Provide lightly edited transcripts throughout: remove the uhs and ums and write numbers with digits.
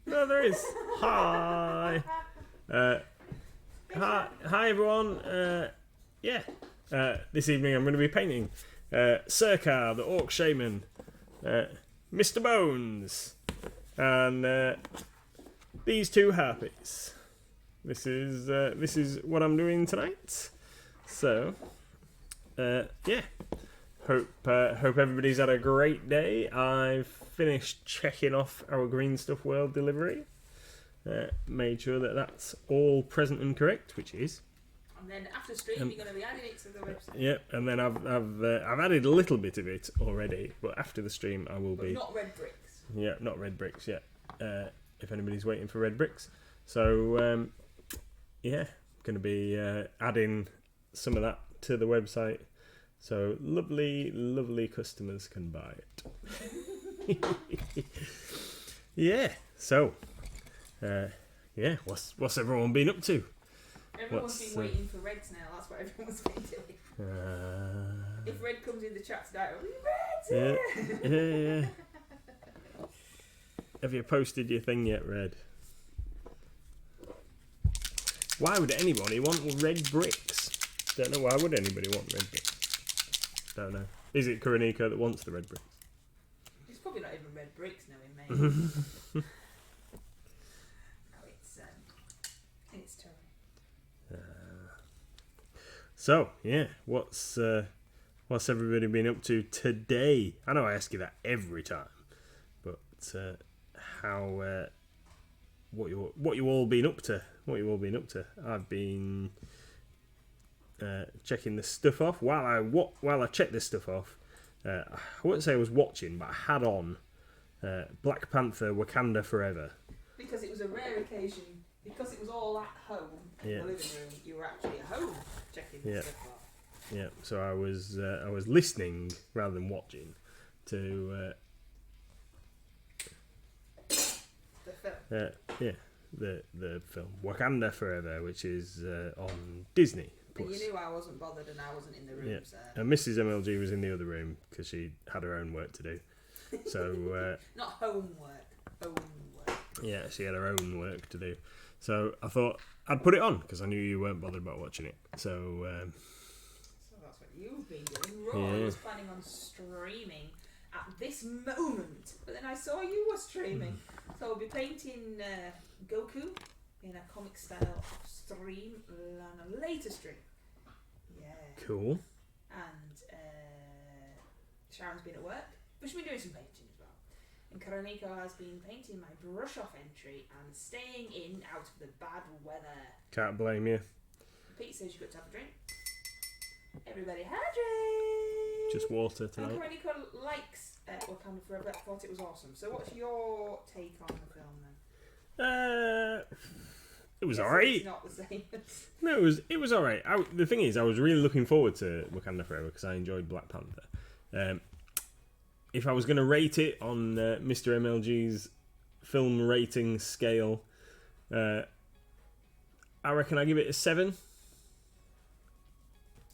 No, there is. Hi. Hi everyone. This evening I'm going to be painting Circa, the Orc Shaman, Mr. Bones, and these two Harpies. This is what I'm doing tonight. So, Hope everybody's had a great day. I've finished checking off our Green Stuff World delivery. Made sure that that's all present and correct, which is. And then after stream, you're going to be adding it to the website. Yep, and then I've added a little bit of it already, but after the stream I will be. Not red bricks. Yeah, not red bricks yet. If anybody's waiting for red bricks, so going to be adding some of that to the website, so lovely customers can buy it. Yeah. So. What's everyone been up to? Everyone's been waiting for reds now. That's what everyone's been doing. If red comes in the chat tonight, red's here. Yeah. Have you posted your thing yet, Red? Why would anybody want red bricks? Don't know. Why would anybody want red bricks? Don't know. Is it Karanika that wants the red bricks? It's probably not even red bricks now in May. It's terrible. So yeah, what's everybody been up to today? I know I ask you that every time, but what you all been up to? What you all been up to? I've been checking this stuff off. While I checked this stuff off, I wouldn't say I was watching, but I had on Black Panther: Wakanda Forever. Because it was a rare occasion. Because it was all at home in the living room, you were actually at home checking this stuff off. Yeah, so I was listening rather than watching to the film. The film Wakanda Forever, which is on Disney Plus. And you knew I wasn't bothered and I wasn't in the room. Yeah. So. And Mrs. MLG was in the other room because she had her own work to do. So not homework, own work. Yeah, she had her own work to do. So I thought I'd put it on because I knew you weren't bothered about watching it. So that's what you've been doing. Roy was planning on streaming at this moment, but then I saw you were streaming. So I'll be painting Goku in a comic style stream on a later stream. Yeah. Cool. And Sharon's been at work, but she's been doing some painting. And Karaniko has been painting my brush off entry and staying in out of the bad weather. Can't blame you. Pete says you've got to have a drink. Everybody hydrate! Just water tonight. And Karaniko likes Wakanda Forever. I thought it was awesome. So what's your take on the film then? It was alright. It's not the same. No, it was alright. The thing is, I was really looking forward to Wakanda Forever because I enjoyed Black Panther. If I was going to rate it on Mr. MLG's film rating scale, I reckon I give it a 7.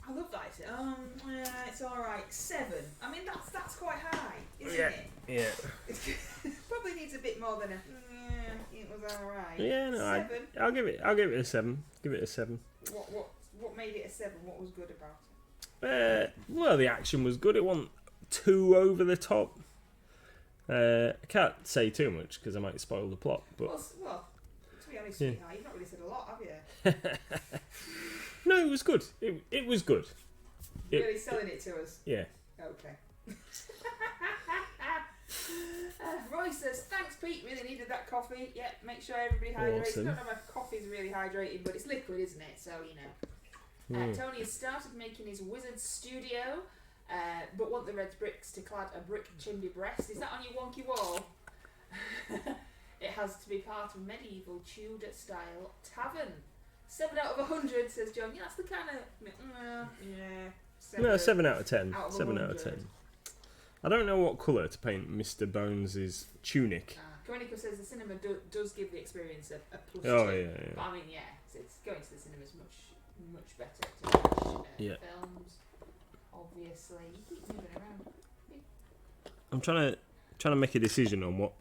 I love that. It's alright. 7. I mean, that's quite high, isn't it? Yeah. It probably needs a bit more than a. It was alright. Yeah, no, 7. I'll give it a 7. Give it a 7. What made it a 7? What was good about it? Well, the action was good. It wasn't too over the top. I can't say too much because I might spoil the plot. But well, to be honest, you've not really said a lot, have you? No, it was good. It was good. Really selling it to us. Yeah. Okay. Roy says, thanks Pete, really needed that coffee. Yeah, make sure everybody hydrates. Awesome. I don't know if coffee's really hydrating, but it's liquid, isn't it? So, you know. Tony has started making his wizard studio, but want the red bricks to clad a brick chimney breast. Is that on your wonky wall? It has to be part of medieval Tudor style tavern. 7 out of 100, says John. Yeah, that's the kind of... No, 7 out of 10. Out of 7 out of 10. I don't know what colour to paint Mr. Bones' tunic. Koenico says the cinema does give the experience a plus. Oh, 2. yeah. But I mean, it's going to the cinema is much better to watch films. Obviously, you keep moving around. I'm trying to make a decision on what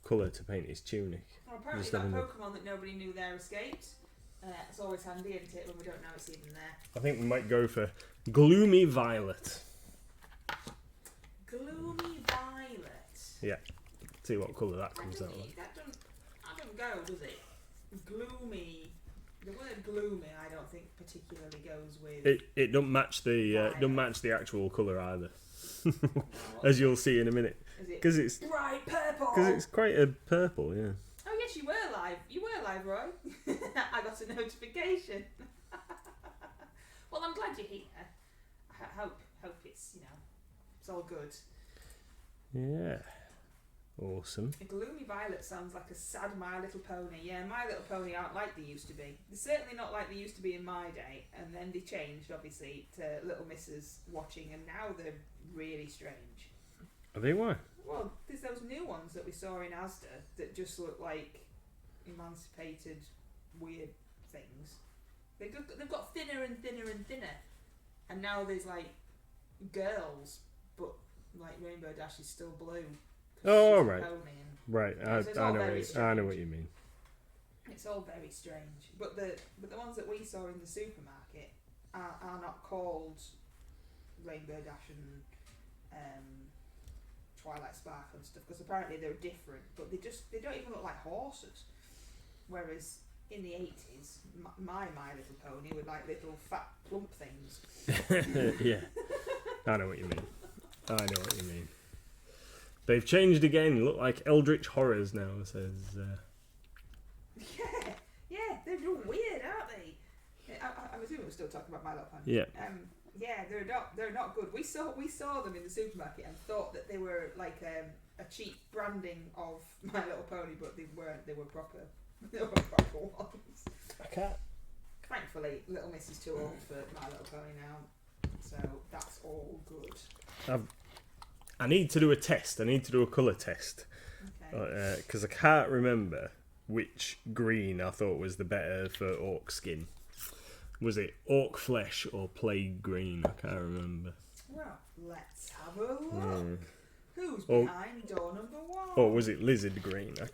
colour to paint his tunic. Well, apparently that Pokemon that nobody knew there escaped. It's always handy, isn't it, when we don't know it's even there. I think we might go for Gloomy Violet. Gloomy Violet. Yeah. See what colour that comes out like. That doesn't go, does it? Gloomy. The word gloomy, I don't think particularly goes with. It don't match the actual colour either, as you'll see in a minute. Because it's bright purple. Because it's quite a purple, yeah. Oh yes, you were live. You were live, Roy. I got a notification. Well, I'm glad you're here. I hope it's it's all good. Yeah. Awesome. A Gloomy Violet sounds like a sad My Little Pony. Yeah, My Little Pony aren't like they used to be. They're certainly not like they used to be in my day. And then they changed, obviously, to Little Misses watching, and now they're really strange. Are they why? Well, there's those new ones that we saw in Asda that just look like emancipated, weird things. They've got thinner and thinner and thinner. And now there's like girls, but like Rainbow Dash is still blue. Oh, right. Right, I know what you mean. It's all very strange. But the ones that we saw in the supermarket are not called Rainbow Dash and Twilight Sparkle and stuff, because apparently they're different, but they don't even look like horses. Whereas in the 80s, my Little Pony were like little fat plump things. Yeah, I know what you mean. They've changed again. Look like Eldritch Horrors now. Says. Yeah, they're weird, aren't they? I'm assuming we're still talking about My Little Pony. Yeah. Yeah, they're not good. We saw them in the supermarket and thought that they were like a cheap branding of My Little Pony, but they weren't. They were proper. They were proper ones. I can't. Thankfully, Little Miss is too old for My Little Pony now, so that's all good. I need to do a test. I need to do a colour test. Okay. Because I can't remember which green I thought was the better for orc skin. Was it orc flesh or plague green? I can't remember. Well, let's have a look. Who's behind door number 1? Or was it lizard green? I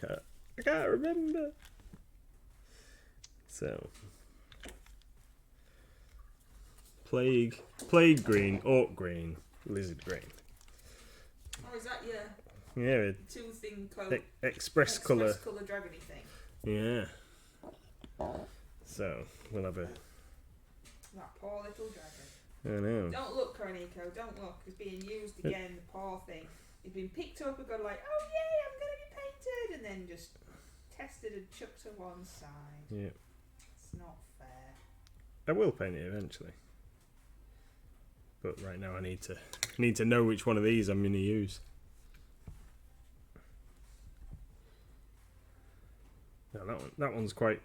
can't remember. So, plague green, orc green, lizard green. Oh, is that your Yeah, two-thing colour? Express colour dragony thing. Yeah. So we'll have a. That poor little dragon. I know. Don't look, Cornico. Don't look. It's being used again. The poor thing. He's been picked up and gone like, oh yay, I'm gonna be painted, and then just tested and chucked to one side. Yeah. It's not fair. I will paint it eventually. But right now I need to know which one of these I'm going to use. Now that one's quite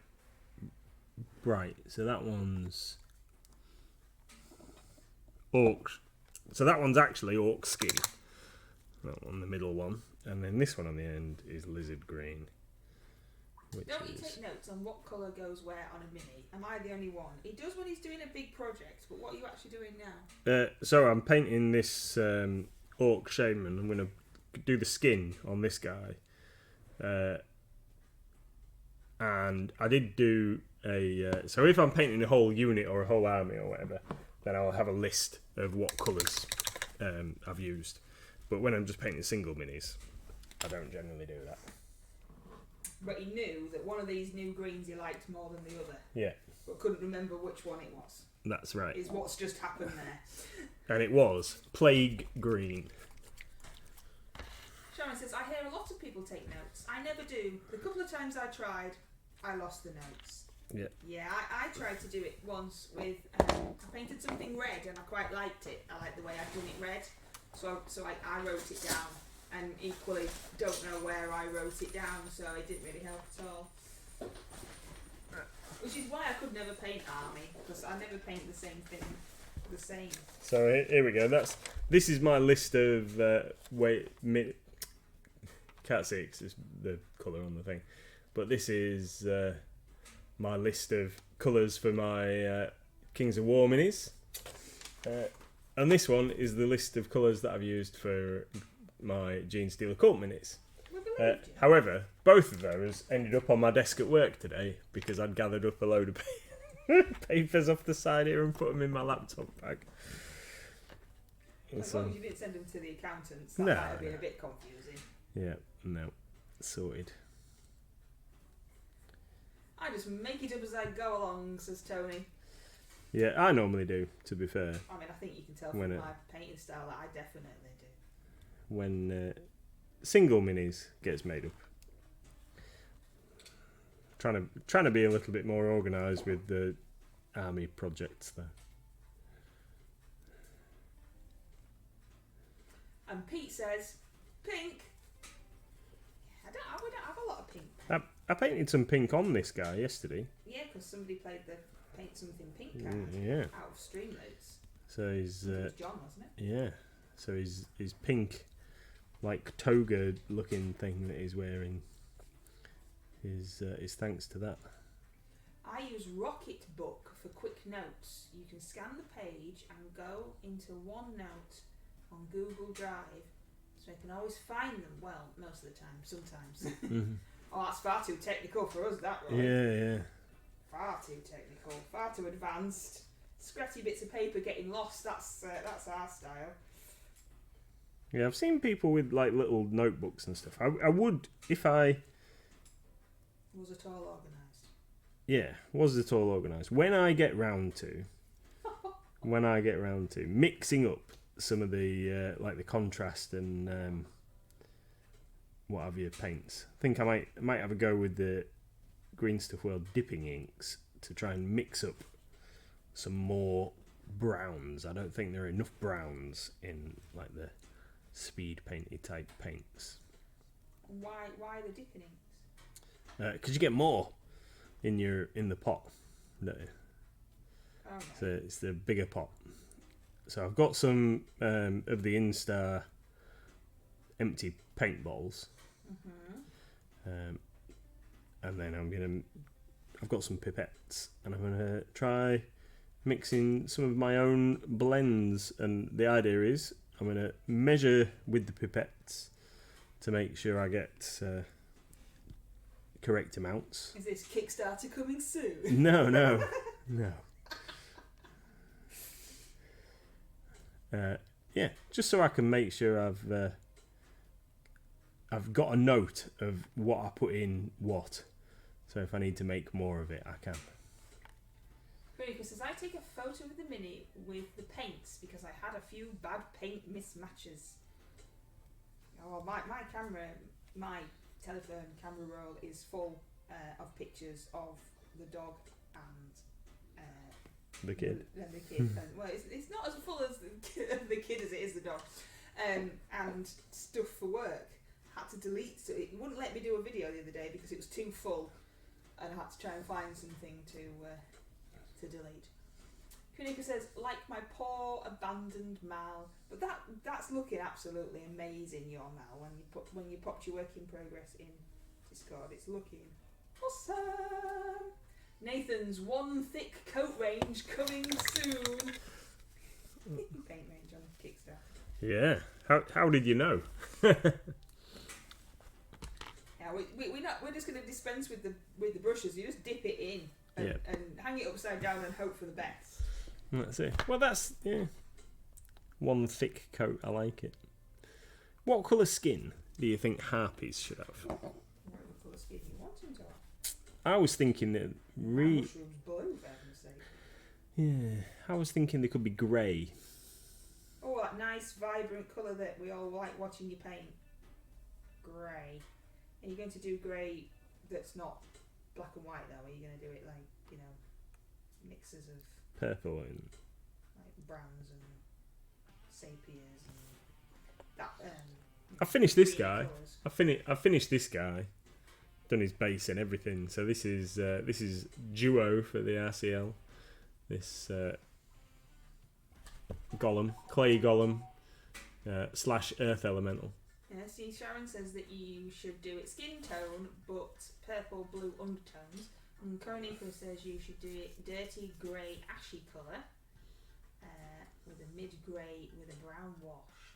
bright. So that one's orc. So that one's actually orc skin. That one, the middle one, and then this one on the end is lizard green. Don't you take notes on what colour goes where on a mini? Am I the only one? He does when he's doing a big project, but what are you actually doing now? So I'm painting this orc shaman. I'm going to do the skin on this guy. And I did do a... so if I'm painting a whole unit or a whole army or whatever, then I'll have a list of what colours I've used. But when I'm just painting single minis, I don't generally do that. But he knew that one of these new greens he liked more than the other. Yeah. But couldn't remember which one it was. That's right. Is what's just happened there. And it was plague green. Sharon says, I hear a lot of people take notes. I never do. The couple of times I tried, I lost the notes. Yeah. Yeah, I tried to do it once with... I painted something red and I quite liked it. I liked the way I'd done it red. So I wrote it down. And equally don't know where I wrote it down, so it didn't really help at all. Which is why I could never paint army, because I never paint the same thing the same. So here we go. This is my list of can't see it 'cause it's the colour on the thing, but this is my list of colours for my Kings of War minis, and this one is the list of colours that I've used for my Gene Steel Occult minis. With a believed you. However, both of those ended up on my desk at work today because I'd gathered up a load of papers off the side here and put them in my laptop bag. As long as you didn't send them to the accountants, that No, might have been no. a bit confusing. Yeah, no, sorted. I just make it up as I go along, says Tony. Yeah, I normally do, to be fair. I mean, I think you can tell from When my painting style that I definitely do. When single minis gets made up. Trying to be a little bit more organised with the army projects though. And Pete says, pink. We don't have a lot of pink. I painted some pink on this guy yesterday. Yeah, because somebody played the paint something pink card Yeah. out of Streamloots. So he's It was John, wasn't it? yeah. So his pink, like toga looking thing that he's wearing is thanks to that. I use Rocketbook for quick notes. You can scan the page and go into OneNote on Google Drive, so I can always find them. Well, most of the time, sometimes. Mm-hmm. Oh, that's far too technical for us, that right? Yeah. Far too technical, far too advanced. Scratchy bits of paper getting lost. That's our style. Yeah, I've seen people with like little notebooks and stuff. I would if I Was it all organised? was it all organised. When I get round to mixing up some of the like the contrast and what have you paints, I think I might have a go with the Green Stuff World dipping inks to try and mix up some more browns. I don't think there are enough browns in like the speed painty type paints. Why the dipping inks? Because you get more in the pot, don't you? Oh, So it's the bigger pot. So I've got some of the Instar empty paintballs, and then I've got some pipettes, and I'm gonna try mixing some of my own blends. And the idea is I'm gonna measure with the pipettes to make sure I get correct amounts. Is this Kickstarter coming soon? No. Yeah, just so I can make sure I've got a note of what I put in what. So if I need to make more of it, I can. Veronica says, I take a photo of the Mini with the paints because I had a few bad paint mismatches. Oh, my camera, my telephone camera roll is full of pictures of the dog and The kid. the kid. And, well, it's not as full as the kid as it is the dog. And stuff for work. Had to delete, so it wouldn't let me do a video the other day because it was too full, and I had to try and find something to delete. Kunika says, like my poor abandoned Mal, but that's looking absolutely amazing. Your Mal, when you popped your work in progress in Discord, it's looking awesome. Nathan's one thick coat range coming soon. Paint range on Kickstarter. Yeah. How did you know? Yeah, we're just going to dispense with the brushes. You just dip it in and hang it upside down and hope for the best. That's it. Well, that's one thick coat. I like it. What colour skin do you think Harpies should have? What colour skin you want them to have? I was thinking that Mushrooms blue, for heaven's sake. yeah. I was thinking they could be grey. Oh, that nice vibrant colour that we all like watching you paint. Grey. Are you going to do grey that's not black and white though? Are you going to do it like, mixes of Purple and like browns and sepias and that? I finished this green guy. colours? I finished this guy. Done his base and everything. So this is duo for the RCL. This golem, clay golem / earth elemental. Yeah, see, Sharon says that you should do it skin tone, but purple blue undertones. And Coroniko says you should do it dirty grey ashy colour, with a mid grey with a brown wash.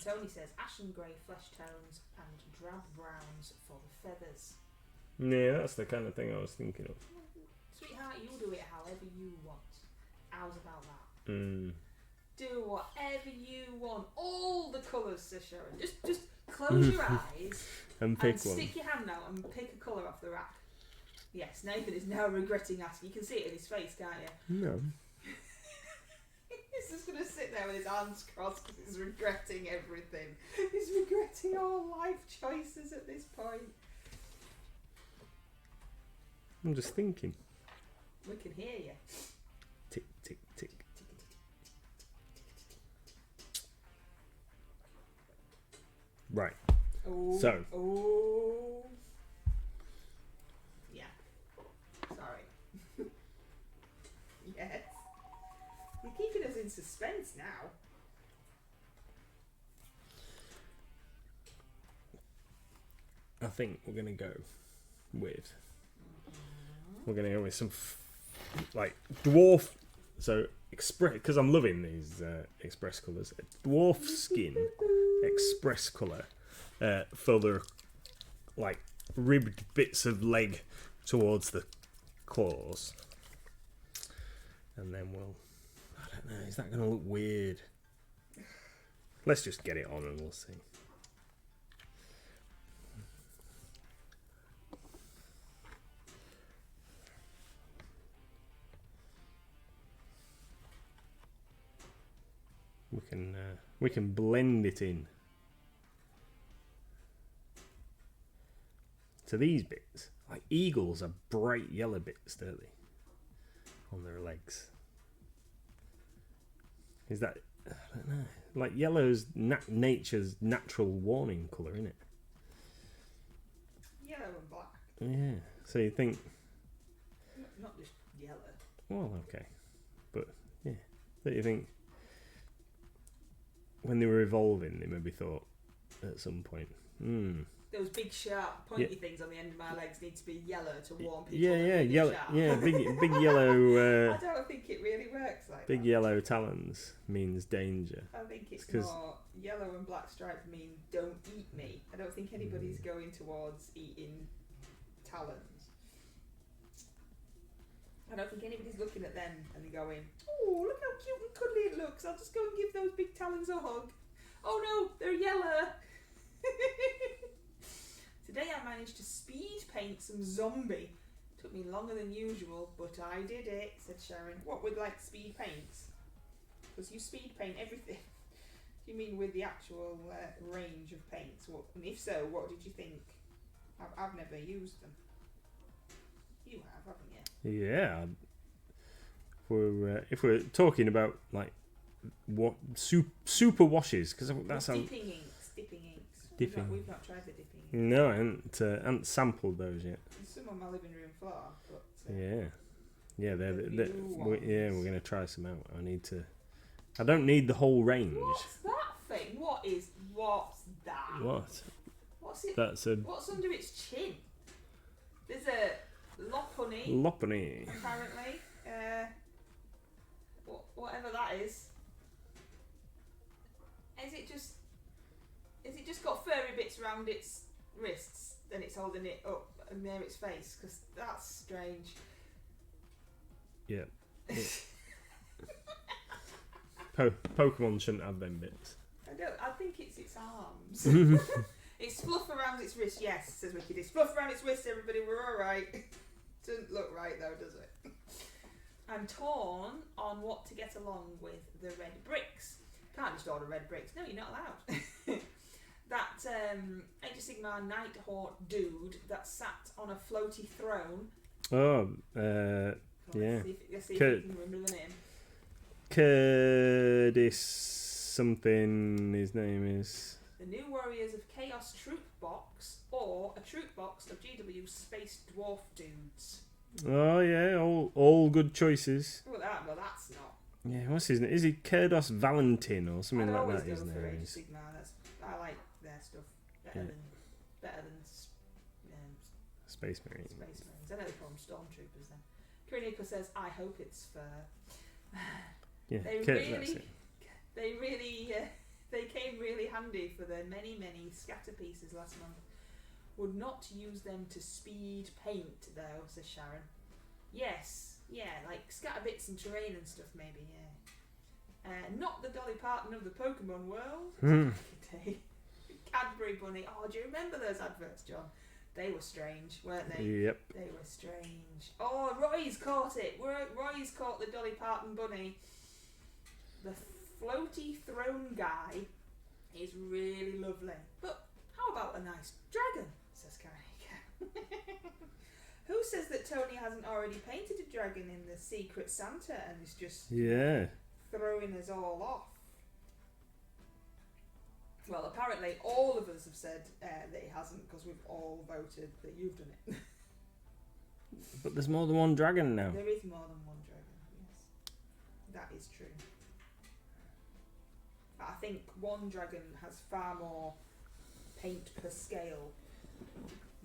Tony says ashen grey flesh tones and drab browns for the feathers. Yeah, that's the kind of thing I was thinking of. Sweetheart, you do it however you want. How's about that? Mm. Do whatever you want. All the colours, says Sharon. Just close your eyes and pick and one. stick your hand out and pick a colour off the rack. Yes, Nathan is now regretting asking. You can see it in his face, can't you? No. He's just going to sit there with his arms crossed because he's regretting everything. He's regretting all life choices at this point. I'm just thinking. We can hear you. Tick, tick, tick. Right. Oh. So. Oh. Yeah. Sorry. Yes. You're keeping us in suspense now. I think we're going to go with... We're going to go with some... like, dwarf... So, express... Because I'm loving these express colours. Dwarf skin express colour for the, like, ribbed bits of leg towards the claws. And then we'll... I don't know, is that going to look weird? Let's just get it on and we'll see. We can blend it in to these bits. Like eagles are bright yellow bits, don't they? On their legs. Is that, I don't know. Like yellow's nature's natural warning colour, isn't it? Yellow and black. Yeah. So you think... Not just yellow. Well, okay. But, yeah. Don't you think... When they were evolving, they maybe thought at some point, Those big sharp pointy things on the end of my legs need to be yellow to warn people. Yeah, yellow. Sharp. Yeah, big yellow. I don't think it really works like big that. yellow talons means danger. I think it's 'cause more yellow and black striped mean don't eat me. I don't think anybody's going towards eating talons. I don't think anybody's looking at them and going, oh, look how cute and cuddly it looks. I'll just go and give those big talons a hug. Oh no, they're yellow. Today I managed to speed paint some zombie. Took me longer than usual, but I did it, said Sharon. What with like speed paints? Because you speed paint everything. Do you mean with the actual range of paints? What, and if so, what did you think? I've never used them. You have, haven't you? Yeah. If we're talking about like what super washes, because that's how. Dipping inks. We've not tried the dipping inks. No, I haven't sampled those yet. There's some on my living room floor, but yeah, we're gonna try some out. I don't need the whole range. What's that thing? What's that? What? What's it? What's under its chin? There's a lopunny. Lopunny. Apparently, whatever that is. Is it just got furry bits around its wrists and it's holding it up and near its face? Because that's strange. Yeah. Pokemon shouldn't have them bits. I think it's its arms. It's fluff around its wrist, yes, says Wicked. It's fluff around its wrist, everybody, we're alright. Doesn't look right though, does it? I'm torn on what to get along with the red bricks. Can't just order red bricks. No, you're not allowed. That Age of Sigmar Nighthawk dude that sat on a floaty throne. Oh, yeah. Let's see if you can remember the name. Curtis something his name is. The New Warriors of Chaos Troop Box, or a troop box of GW Space Dwarf Dudes. Oh yeah, all good choices. Well, that's not. Yeah, what's his name? Is he Kurdos Valentin or something like that? His name Age of is. Sigmar. I like their stuff better than Space Marines. Space Marines. I know they call them Stormtroopers then. Kirinico says, I hope it's fur. Yeah, They really came really handy for the many scatter pieces last month. Would not use them to speed paint though, says Sharon. Yes, yeah, like scatter bits and terrain and stuff maybe, yeah. Not the Dolly Parton of the Pokemon world. Cadbury Bunny. Oh, do you remember those adverts, John? They were strange, weren't they? Yep. They were strange. Oh, Roy's caught it. Roy's caught the Dolly Parton bunny. The floaty throne guy is really lovely. But how about a nice dragon, says Kanika. Who says that Tony hasn't already painted a dragon in the Secret Santa and is just throwing us all off? Well, apparently all of us have said that he hasn't because we've all voted that you've done it. But there's more than one dragon now. There is more than one dragon, yes. That is true. I think one dragon has far more paint per scale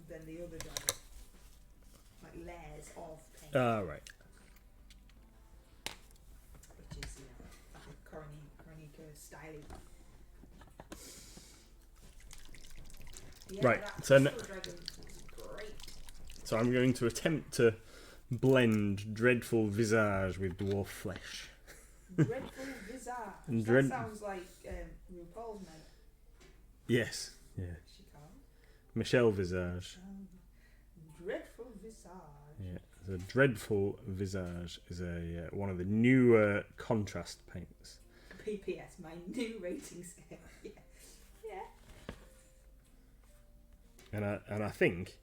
than the other dragon. Like layers of paint. Right. Which is, like a Coronica styling. Yeah, Right, that so dragon was great. So I'm going to attempt to blend Dreadful Visage with Dwarf Flesh. Dreadful Visage. And That sounds like RuPaul's mate. Yes, yeah. What's she called? Michelle Visage. Dreadful Visage. Yeah, the Dreadful Visage is a one of the newer contrast paints. PPS, my new rating scale. Yeah. Yeah. And I think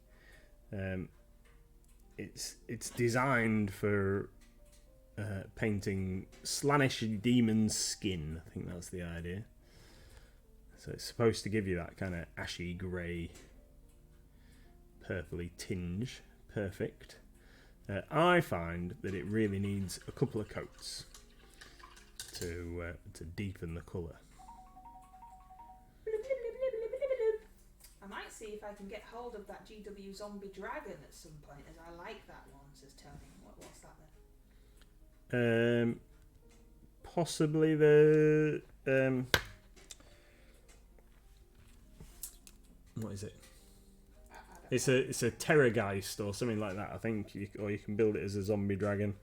it's designed for painting Slaanesh demon's skin. I think that's the idea. So it's supposed to give you that kind of ashy grey, purpley tinge. Perfect. I find that it really needs a couple of coats to deepen the colour. I might see if I can get hold of that GW Zombie Dragon at some point, as I like that one, says Tony. What's that then? Possibly the what is it? It's a Terrorgeist or something like that, I think, or you can build it as a zombie dragon.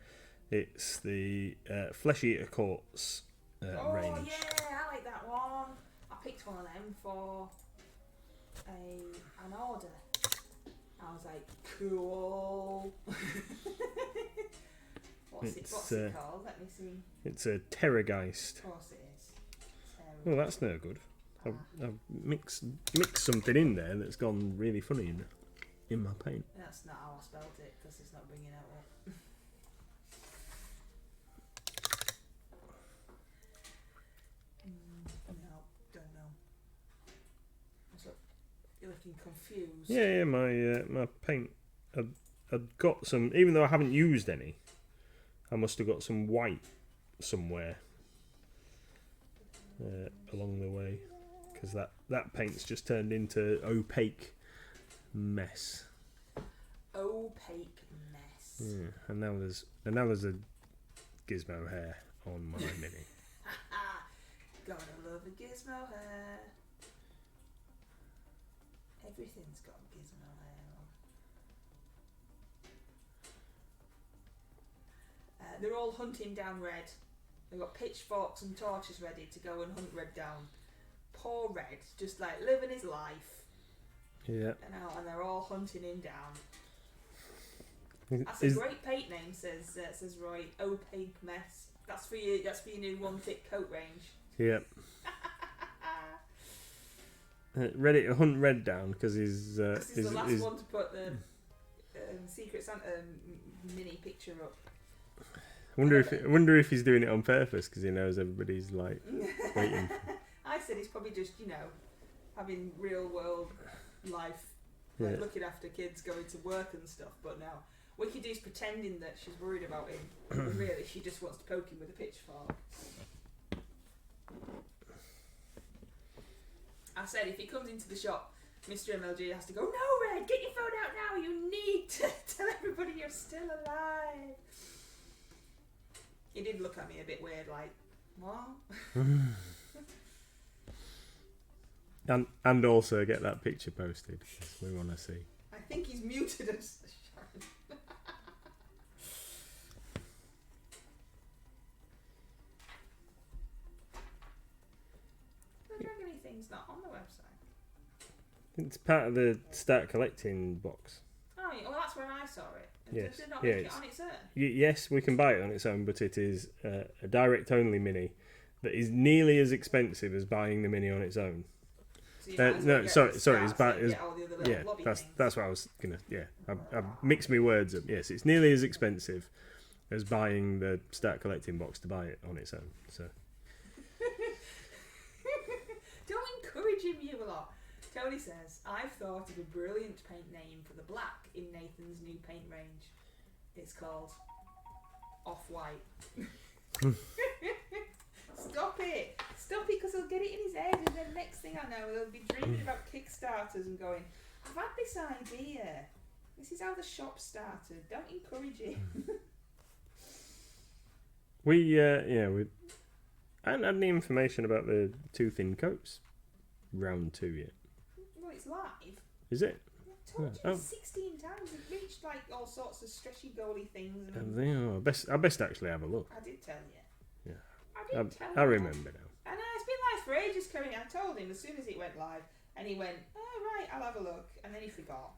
It's the Flesh Eater Courts range. Yeah, I like that one. I picked one of them for an order. I was like, cool. What's it called? Let me see. It's a Terrorgeist. Of course it is. Well, that's no good. I've mixed something in there that's gone really funny in my paint. That's not how I spelled it, because it's not bringing out what. No, don't know. What's up? You're looking confused. Yeah, my paint. I'd got some, even though I haven't used any. I must have got some white somewhere along the way, because that paint's just turned into opaque mess. Opaque mess. Yeah, and now there's a gizmo hair on my mini. Gotta love a gizmo hair. Everything's got gizmo hair on. They're all hunting down Red. They've got pitchforks and torches ready to go and hunt Red down. Poor Red, just like living his life. Yeah. And they're all hunting him down. That's a great paint name, says Roy. Opaque mess. That's for you. That's for your new one thick coat range. Yep. Ready to hunt Red down because he's the last one to put the Secret Santa mini picture up. I wonder if he's doing it on purpose because he knows everybody's like waiting. I said he's probably just having real world life, like looking after kids, going to work and stuff. But now Wikidu's pretending that she's worried about him, but really she just wants to poke him with a pitchfork. I said if he comes into the shop, Mr. MLG has to go, "No, Red, get your phone out now. You need to tell everybody you're still alive." He did look at me a bit weird, like, what? And also get that picture posted, 'cause we want to see. I think he's muted us. The Dragony thing's not on the website. It's part of the start collecting box. Oh, yeah, well, that's where I saw it. Yes. Did it not Yeah, make it it's- on its own? Yes, we can buy it on its own, but it is a direct-only mini that is nearly as expensive as buying the mini on its own. So you might as well No, get sorry, the sorry, starts it's about and get all the other little lobby things. that's what I was gonna. Yeah, I mixed my words up. Yes, it's nearly as expensive as buying the start collecting box to buy it on its own. So Don't encourage him, you lot. Tony says, I've thought of a brilliant paint name for the black in Nathan's new paint range. It's called Off-White. Stop it! Stop it, because he'll get it in his head, and then next thing I know, they'll be dreaming about Kickstarters and going, I've had this idea. This is how the shop started. Don't encourage it. we I hadn't had any information about the two thin coats round 2 yet. Well, it's live. Is it? I've told you Oh. 16 times. We've reached like all sorts of stretchy goalie things. I And think I best actually have a look. I did tell you. Yeah. I did tell you. I remember now. I know, it's been live for ages, Kerry. I told him as soon as it went live, and he went, oh, right, I'll have a look. And then he forgot.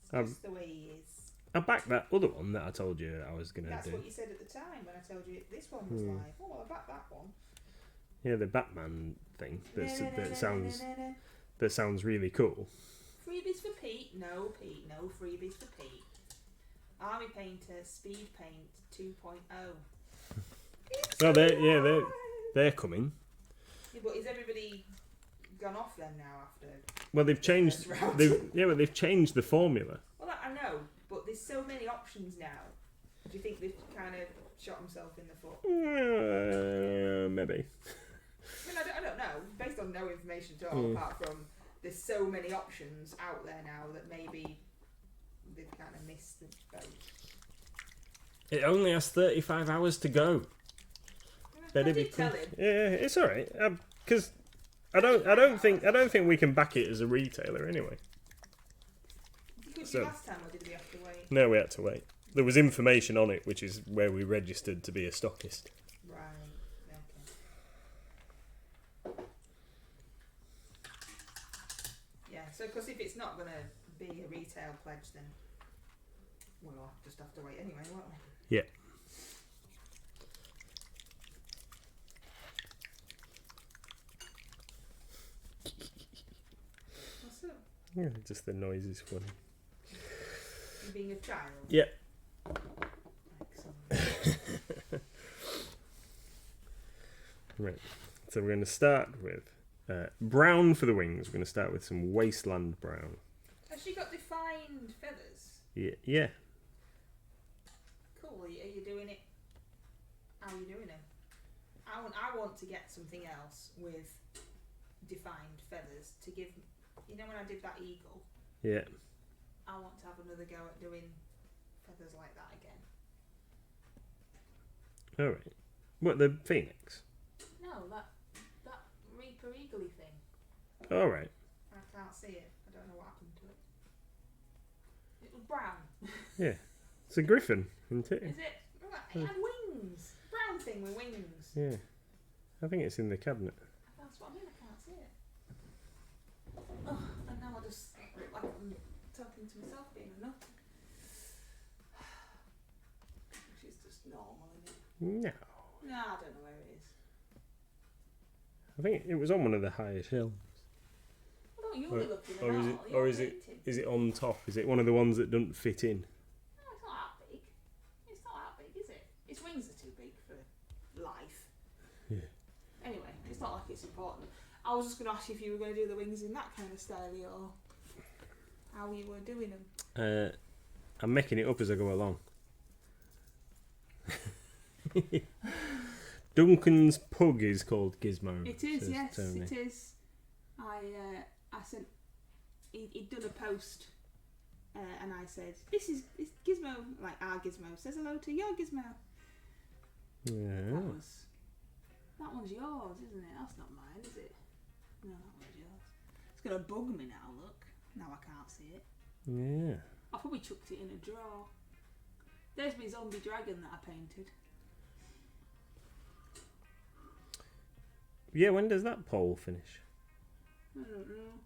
It's just the way he is. I backed that other one that I told you I was going to That's do. what you said at the time when I told you this one was live. Oh, well, I backed that one. Yeah, the Batman thing that Na-na-na-na-na-na-na. sounds really cool. Freebies for Pete? No, Pete. No freebies for Pete. Army Painter Speed Paint 2.0. Oh, they're coming. Yeah, but is everybody gone off then now after? Well, they've changed. First round. They've changed the formula. Well, I know, but there's so many options now. Do you think they've kind of shot themselves in the foot? Maybe. I mean, I don't know. Based on no information at all, apart from there's so many options out there now that maybe they've kind of missed the boat. It only has 35 hours to go. I did tell him. Yeah, it's all right. Because I don't think we can back it as a retailer anyway. Did So- you last time, or did we have to wait? No, we had to wait. There was information on it, which is where we registered to be a stockist. Right. Okay. Yeah. So, because if it's not going to be a retail pledge, then we'll just have to wait anyway, won't we? Yeah. What's up? Yeah, just the noise is funny. You being a child? Yeah. Excellent. Right. So we're going to start with brown for the wings. We're going to start with some wasteland brown. Has she got defined feathers? Yeah. Cool. Are you doing it? How are you doing them? I want to get something else with defined feathers to give. You know when I did that eagle, Yeah. I want to have another go at doing feathers like that again. All right. What, the phoenix? No, that Reaper Eagle-y thing. All right. I can't see it. I don't know what happened to it. It was brown. Yeah. It's a griffin, isn't it? Is it? It had wings. Brown thing with wings. Yeah. I think it's in the cabinet. That's what I mean. I can't see it. Oh, and now I just look like I'm talking to myself being a nut. Which is just normal, isn't it? No. No, I don't know where it is. I think it was on one of the higher shelves. Well, don't you be looking Or at is all. it? You're Or is it? painting. Is it on top? Is it one of the ones that don't fit in? No, it's not that big. It's not that big, is it? Its wings are too big for life. Yeah. Anyway, it's not like it's important. I was just going to ask you if you were going to do the wings in that kind of style or how you were doing them. I'm making it up as I go along. Duncan's pug is called Gizmo. It is, says yes, Tony. it is. I sent. He'd done a post, and I said, "This is Gizmo, like our Gizmo. Says hello to your Gizmo." Yeah. That one's yours, isn't it? That's not mine, is it? No, that was yours. It's gonna bug me now. Look, now I can't see it. Yeah. I probably chucked it in a drawer. There's my zombie dragon that I painted. Yeah, when does that poll finish? I don't know.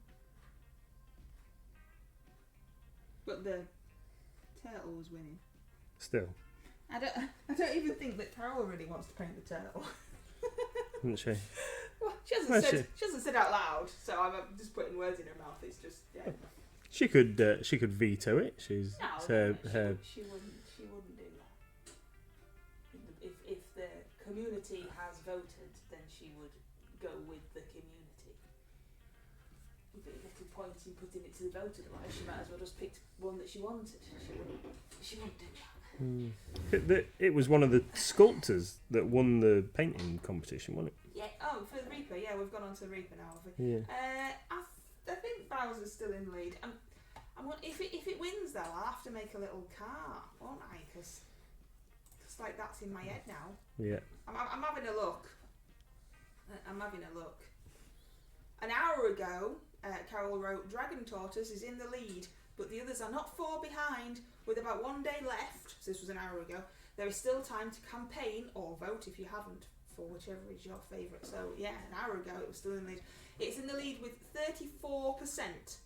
But the turtle was winning. Still. I don't even think that Carol really wants to paint the turtle. Isn't she? Well, she hasn't said out loud, so I'm just putting words in her mouth. It's just yeah. She could veto it. She's No, she wouldn't do that. If the community has voted, then she would go with the community. Would be a little point in putting it to the vote, otherwise she might as well just pick one that she wanted. She wouldn't do that. It was one of the sculptors that won the painting competition, wasn't it? Yeah. Oh, for the Reaper. Yeah, we've gone on to the Reaper now, have we? Yeah. I think Bowser's still in the lead. If it wins though, I'll have to make a little car, won't I? Because like that's in my head now. Yeah. I'm having a look. An hour ago, Carol wrote, Dragon Tortoise is in the lead, but the others are not far behind. With about 1 day left, so this was an hour ago, there is still time to campaign or vote if you haven't, for whichever is your favourite. So yeah, an hour ago it was still in the lead. It's in the lead with 34%.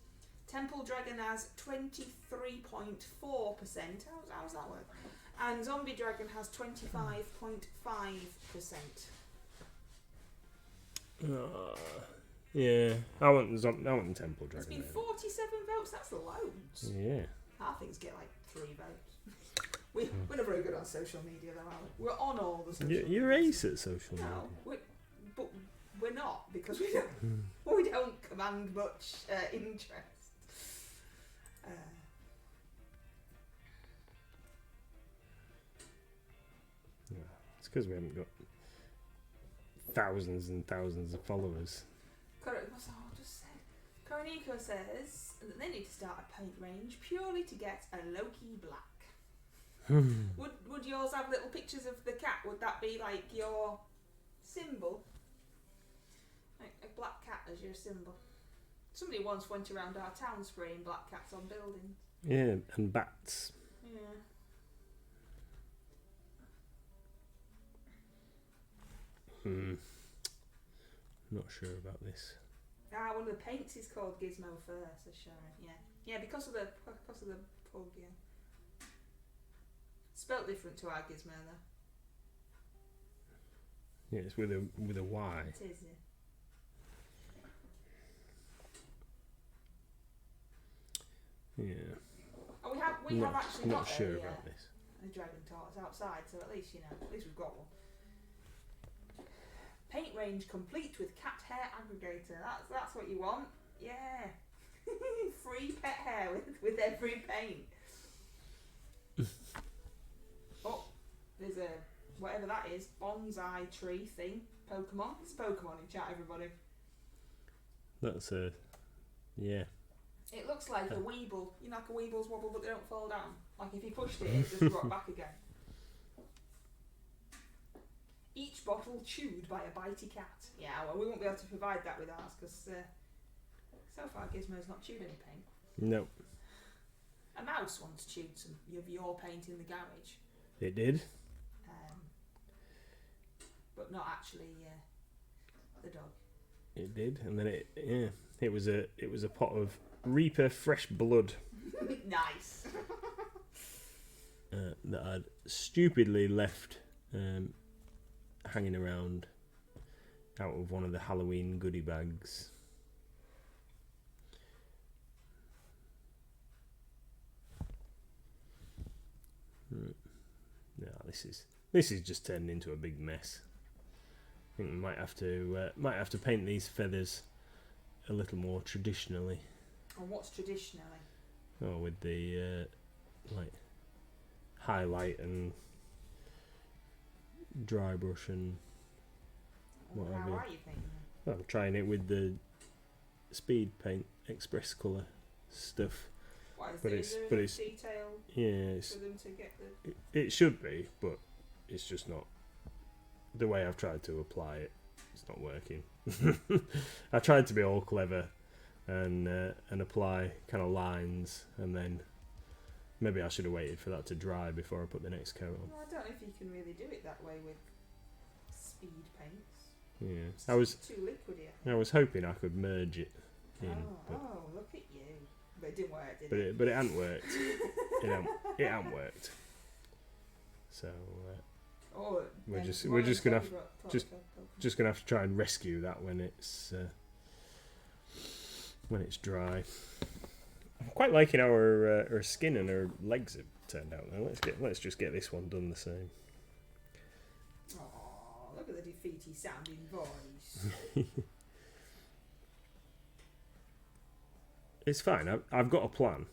Temple Dragon has 23.4%. How's that work? And Zombie Dragon has 25.5%. Yeah, I want the Temple Dragon. It's been 47 votes. That's loads. Yeah. Our things get like 3 votes. We're not very good on social media though, are we? We're on all the social media. You're ace at social media. No, but we're not, because we don't command much interest. It's because we haven't got thousands and thousands of followers. Coroniko says that they need to start a paint range purely to get a Loki black. Would yours have little pictures of the cat? Would that be like your symbol? Like a black cat as your symbol? Somebody once went around our town spraying black cats on buildings. Yeah, and bats. Yeah. Not sure about this. One of the paints is called Gizmo Fur, says Sharon. Yeah, because of the pug. Yeah, spelt different to our Gizmo though. Yeah, it's with a Y. It is. Yeah. Oh, we have actually not got sure about this. A dragon tortoise outside, so at least we've got one. Paint range complete with cat hair aggregator. That's what you want. Yeah. Free pet hair with every paint. Oh, there's a whatever that is, bonsai tree thing. Pokemon. It's Pokemon in chat, everybody. That's yeah. It looks like a Weeble. You know, like a Weeble's wobble, but they don't fall down. Like if you pushed it, it just rocked back again. Each bottle chewed by a bitey cat. Yeah, well, we won't be able to provide that with ours because so far Gizmo's not chewed any paint. Nope. A mouse once chewed some of your paint in the garage. It did. But not actually the dog. It did, and then it was a pot of Reaper fresh blood. Nice. That I'd stupidly left hanging around out of one of the Halloween goodie bags. No, this is just turned into a big mess. I think we might have to paint these feathers a little more traditionally. And what's traditionally? Oh, with the like highlight and dry brush and what have you. How are you painting them? Well, I'm trying it with the speed paint express colour stuff. What is But there? it's- Is there but enough it's- detail Yeah, for them to get the... it should be, but it's just not the way I've tried to apply it. it's not working. I tried to be all clever and apply kind of lines, and then maybe I should have waited for that to dry before I put the next coat on. Well, I don't know if you can really do it that way with speed paints. Yeah, It's too liquidy. I was hoping I could merge it in, Look at you! But it didn't work, did but it? it hadn't worked. it hadn't worked. So we're just gonna have to try and rescue that when it's dry. I'm quite liking how her skin and her legs have turned out though. Let's just get this one done the same. Oh, look at the defeaty sounding voice. It's fine. I've got a plan.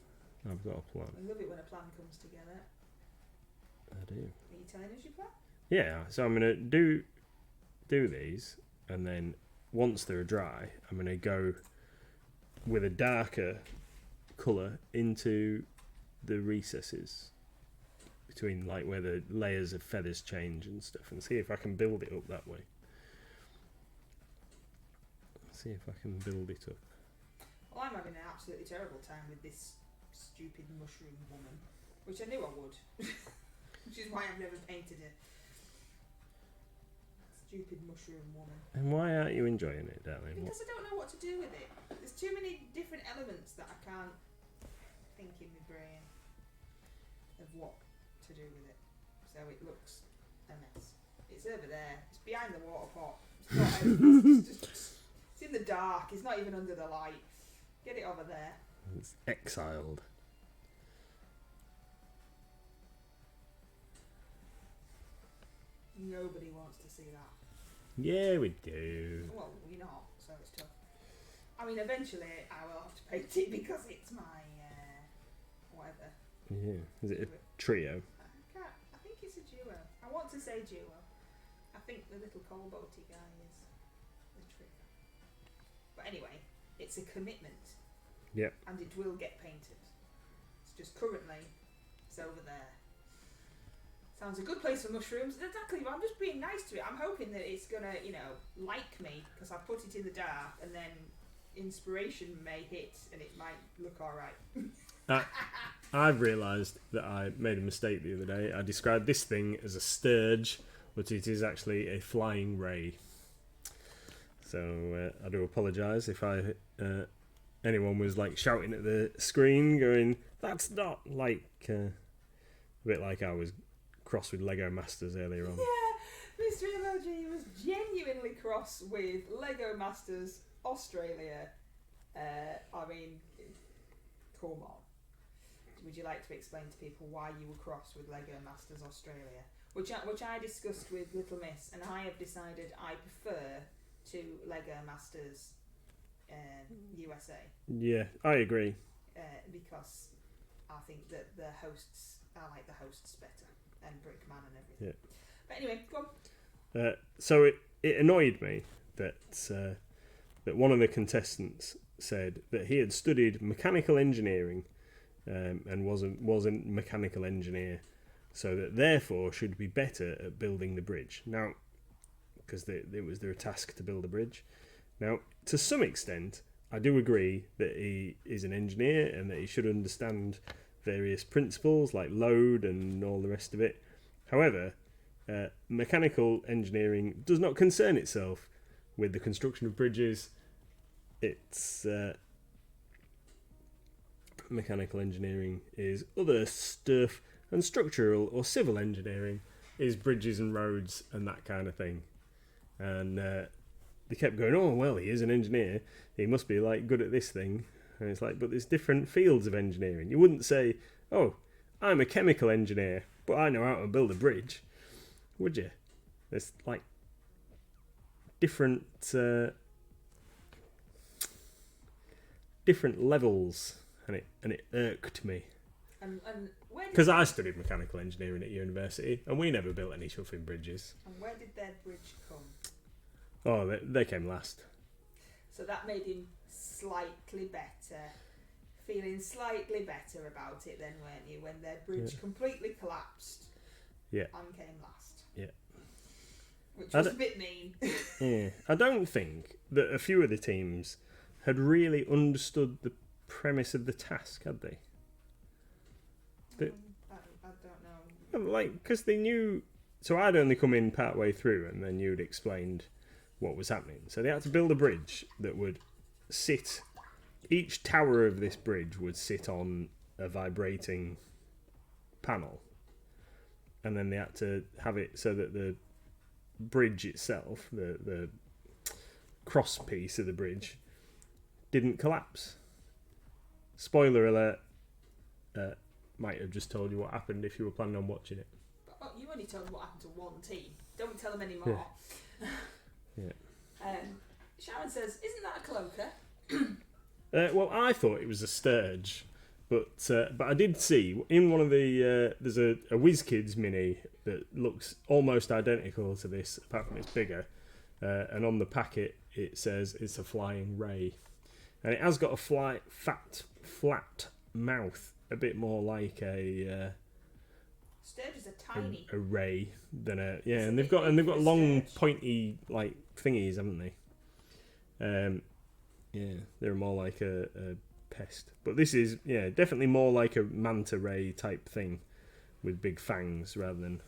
I love it when a plan comes together. I do. Are you telling us your plan? Yeah. So I'm gonna do these, and then once they're dry, I'm gonna go with a darker colour into the recesses between like where the layers of feathers change and stuff, and see if I can build it up that way. See if I can build it up. Well, I'm having an absolutely terrible time with this stupid mushroom woman, which I knew I would, which is why I've never painted her. Stupid mushroom woman. And why aren't you enjoying it, darling? Because I don't know what to do with it. There's too many different elements that I can't think in my brain of what to do with it. So it looks a mess. It's over there. It's behind the water pot. It's not out. It's in the dark. It's not even under the light. Get it over there. It's exiled. Nobody wants to see that. Yeah, we do. Well, we're not, so it's tough. I mean, eventually I will have to paint it because it's my whatever. Yeah. Is it a trio? I think it's a duo. I want to say duo. I think the little coal-boaty guy is the trio. But anyway, it's a commitment. Yep. And it will get painted. It's just currently it's over there. Sounds a good place for mushrooms. Exactly, but I'm just being nice to it. I'm hoping that it's gonna, like me because I put it in the dark, and then inspiration may hit, and it might look all right. I've realised that I made a mistake the other day. I described this thing as a sturge, but it is actually a flying ray. So I do apologise if anyone was like shouting at the screen, going, "That's not like," a bit like I was cross with Lego Masters earlier on. Yeah, Mr. MLG was genuinely cross with Lego Masters Australia. I mean, come on. Would you like to explain to people why you were cross with Lego Masters Australia? Which I discussed with Little Miss, and I have decided I prefer to Lego Masters USA. Yeah, I agree. Because I think that I like the hosts better, and Brickman and everything. Yeah. But anyway, go on. So it annoyed me that one of the contestants said that he had studied mechanical engineering and was a mechanical engineer, so that therefore should be better at building the bridge. Now, because it was their task to build a bridge. Now, to some extent, I do agree that he is an engineer and that he should understand various principles like load and all the rest of it. However, mechanical engineering does not concern itself with the construction of bridges. It's mechanical engineering is other stuff, and structural or civil engineering is bridges and roads and that kind of thing. And they kept going, "Oh well, he is an engineer, he must be like good at this thing." And it's like, but there's different fields of engineering. You wouldn't say, "Oh, I'm a chemical engineer, but I know how to build a bridge," would you? There's like different levels, and it irked me. And because I studied mechanical engineering at university, and we never built any shuffling bridges. And where did their bridge come? Oh, they came last. So that made him slightly better, feeling slightly better about it then, weren't you, when their bridge completely collapsed and came last. Yeah. which was a bit mean. Yeah, I don't think that a few of the teams had really understood the premise of the task, had they? I don't know. Like, because they knew. So I'd only come in part way through, and then you'd explained what was happening. So they had to build a bridge that would sit. Each tower of this bridge would sit on a vibrating panel, and then they had to have it so that the bridge itself, the cross piece of the bridge, didn't collapse. Spoiler alert, might have just told you what happened if you were planning on watching it. Oh, you only told them what happened to one team. Don't tell them anymore. Yeah. Sharon says, isn't that a cloaker? Well, I thought it was a sturge, but I did see in one of the there's a WizKids mini that looks almost identical to this, apart from it's bigger, and on the packet it says it's a flying ray, and it has got a flat mouth, a bit more like a Sturges are tiny. a ray than and they've got long pointy like thingies, haven't they? They're more like a pest, but this is definitely more like a manta ray type thing with big fangs rather than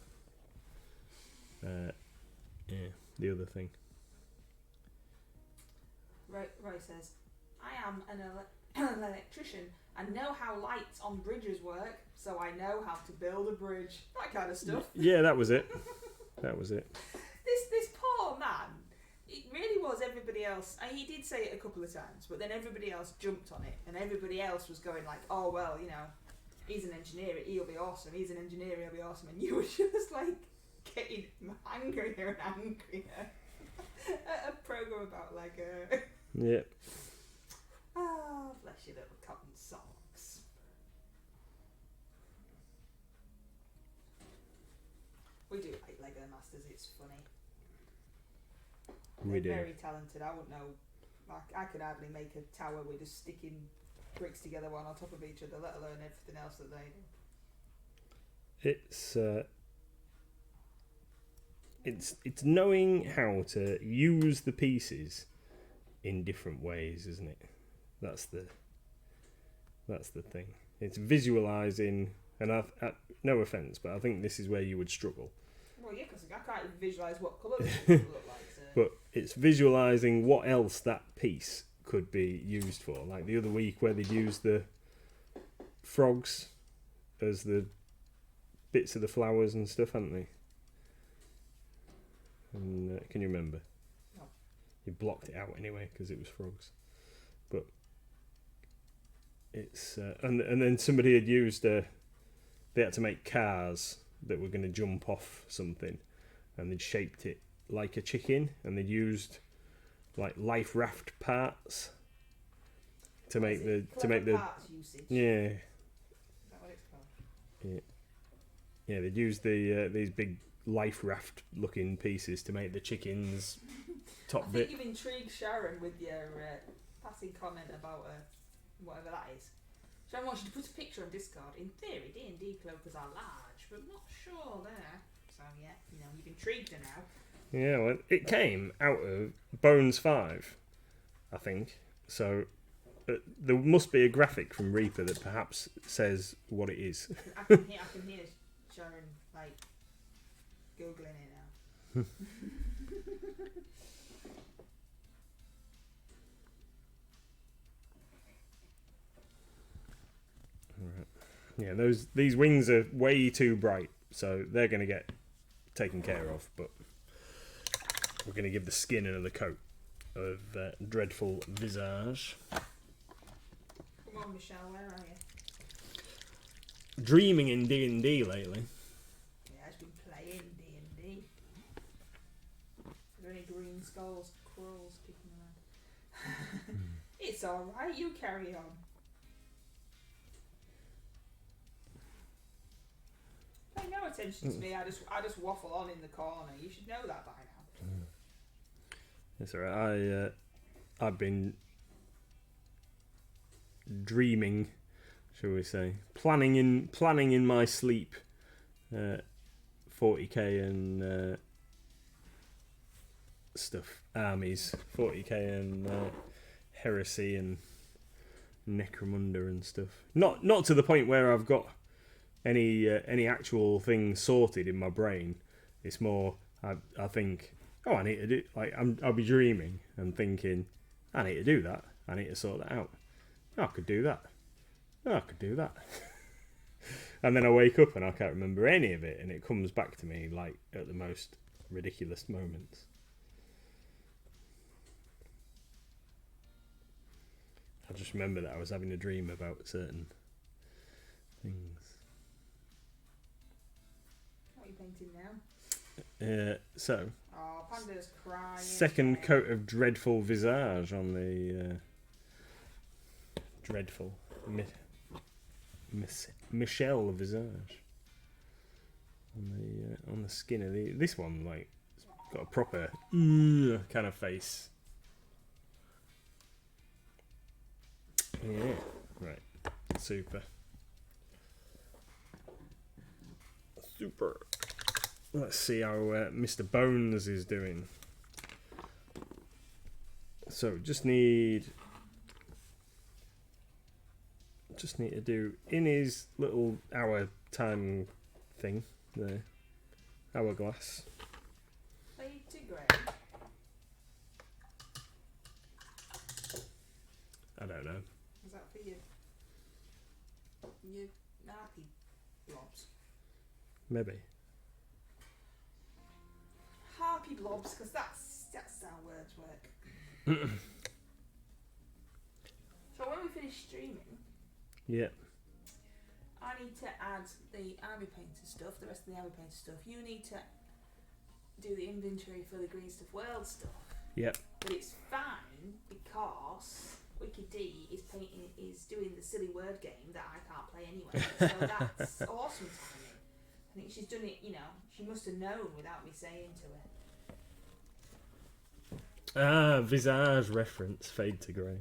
the other thing. Roy says, I am an electrician and know how lights on bridges work, so I know how to build a bridge. That kind of stuff. Yeah, that was it. That was it. This poor man, it really was everybody else. And he did say it a couple of times, but then everybody else jumped on it, and everybody else was going like, oh, well, he's an engineer, he'll be awesome. He's an engineer, he'll be awesome. And you were just like getting angrier and angrier at a program about Lego. Yep. Oh, bless your little cotton socks. We do like Lego Masters, it's funny. We do. They're very talented. I wouldn't know. I could hardly make a tower with just sticking bricks together one on top of each other, let alone everything else that they do. It's knowing how to use the pieces in different ways, isn't it? That's the thing. It's visualizing, and no offense, but I think this is where you would struggle. Well, yeah, because I can't even visualize what colour it would look like. So. But it's visualizing what else that piece could be used for. Like the other week where they'd used the frogs as the bits of the flowers and stuff, hadn't they? And can you remember? No. You blocked it out anyway because it was frogs. But it's and then somebody had used they had to make cars that were going to jump off something, and they'd shaped it like a chicken, and they'd used like life raft parts to make the parts usage. Yeah. Is that what it's called? Yeah, they'd use these big life raft looking pieces to make the chicken's top bit. I think you've intrigued Sharon with your passing comment about whatever that is. Sharon wants you to put a picture on Discord. In theory, D&D cloakers are large, but not sure there. So yeah, you've intrigued her now. Yeah, well, it came out of Bones 5, I think. So there must be a graphic from Reaper that perhaps says what it is. I can hear Sharon like googling it now. Right. Yeah, these wings are way too bright, so they're going to get taken care of. But we're going to give the skin another coat of dreadful visage. Come on, Michelle, where are you? Dreaming in D&D lately. Yeah, I've been playing D&D. Are there any green skulls, crawls kicking around? It's alright, you carry on. Pay no attention to me, I just waffle on in the corner. You should know that by now. That's alright. I've been dreaming, shall we say, planning in my sleep, 40k and stuff, armies, 40k and heresy and necromunda and stuff. Not to the point where I've got any actual thing sorted in my brain. It's more I think, oh, I need to do, like I'll be dreaming and thinking, I need to do that. I need to sort that out. Oh, I could do that. Oh, I could do that. And then I wake up and I can't remember any of it, and it comes back to me like at the most ridiculous moments. I just remember that I was having a dream about certain things. What are you painting now? So. Oh, Panda's crying. Second coat of dreadful visage on the dreadful Michelle visage on the skin of this one. Like, it's got a proper kind of face. Yeah, right. Super. Let's see how Mr. Bones is doing. So just need to do in his little hour time thing there, hourglass. Fade to grey. I don't know. Is that for your Harpy blobs? Maybe. Harpy blobs, because that's how words work. So when we finish streaming, Yeah. I need to add the army painter stuff, the rest of the army painter stuff. You need to do the inventory for the Green Stuff World stuff. Yep. But it's fine because Wicked D is doing the silly word game that I can't play anyway. So that's awesome timing. I think she's done it, she must have known without me saying to her. Visage reference, fade to grey.